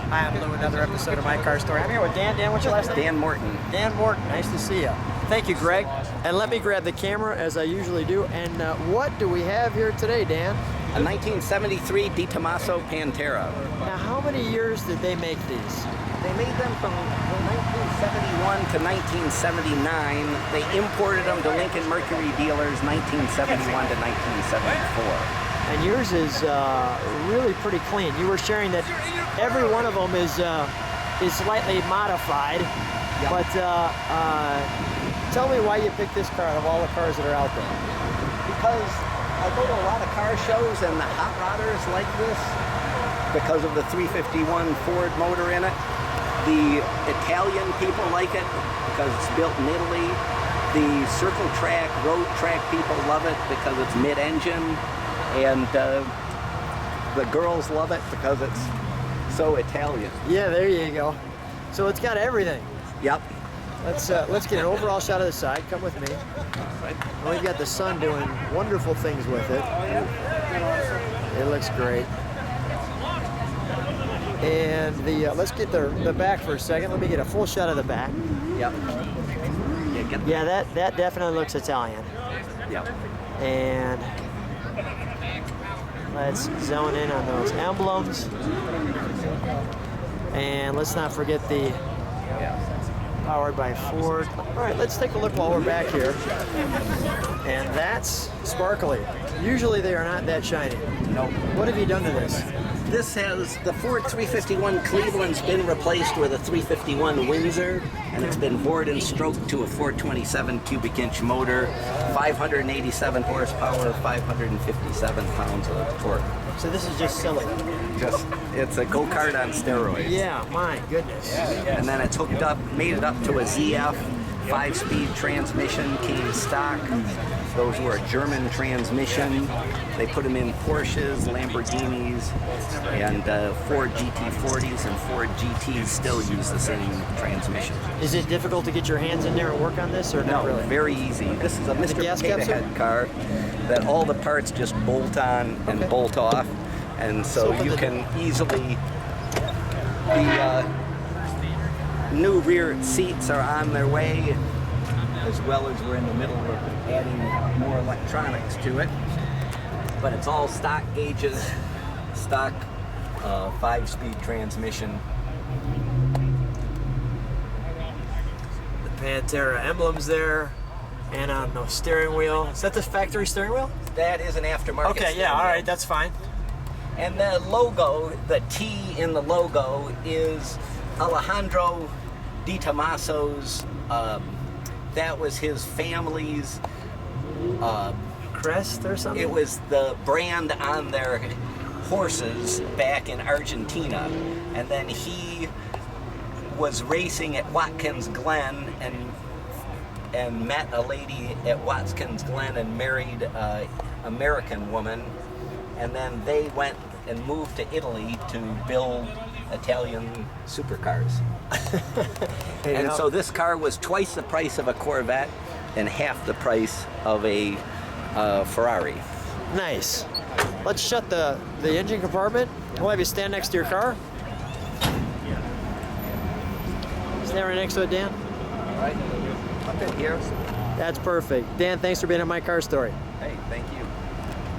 Hi, I'm Lou, another episode of My Car Story. I'm here with Dan. Dan, what's your last name? Dan Morton. Dan Morton, nice to see you. Thank you, Greg. And let me grab the camera as I usually do. And what do we have here today, Dan? A 1973 deTomaso Pantera. Now, how many years did they make these? They made them from 1971 to 1979. They imported them to Lincoln Mercury dealers 1971 to 1974. And yours is really pretty clean. You were sharing that every one of them is slightly modified. Yep. But tell me why you picked this car out of all the cars that are out there. Because I go to a lot of car shows and the hot rodders like this because of the 351 Ford motor in it. The Italian people like it because it's built in Italy. The circle track, road track people love it because it's mid-engine. And the girls love it because it's so Italian. Yeah, there you go. So it's got everything. Yep. Let's get an overall shot of the side. Come with me. And we've got the sun doing wonderful things with it. It looks great. And the let's get the back for a second. Let me get a full shot of the back. Yep. Yeah, that definitely looks Italian. Yep. And let's zone in on those emblems. And let's not forget the powered by Ford. All right, let's take a look while we're back here. And that's sparkly. Usually they are not that shiny. Nope. What have you done to this? This has the Ford 351 Cleveland's been replaced with a 351 Windsor, and it's been bored and stroked to a 427 cubic inch motor, 587 horsepower, 557 pounds of torque. So this is just silly. It's a go-kart on steroids. Yeah, my goodness. And then it's hooked up, made it up to a ZF 5-speed transmission, came stock. Those were a German transmission. They put them in Porsches, Lamborghinis, and Ford GT40s and Ford GTs still use the same transmission. Is it difficult to get your hands in there and work on this, or not really? Very easy. This is a Mr. Potato Head car that all the parts just bolt on and bolt off, and so you can easily. The new rear seats are on their way, as well as we're in the middle of adding more electronics to it. But it's all stock gauges, stock 5-speed transmission. The Pantera emblems there, and on the steering wheel. Is that the factory steering wheel? That is an aftermarket. Okay, yeah, all right, that's fine. And the logo, the T in the logo, is Alejandro deTomaso's. That was his family's crest or something? It was the brand on their horses back in Argentina. And then he was racing at Watkins Glen and met a lady at Watkins Glen and married an American woman. And then they went and moved to Italy to build Italian supercars. And so this car was twice the price of a Corvette and half the price of a Ferrari. Nice. Let's shut the engine compartment. We'll have you stand next to your car. Stand right next to it, Dan. All right. Up in here. That's perfect. Dan, thanks for being on My Car Story. Hey, thank you.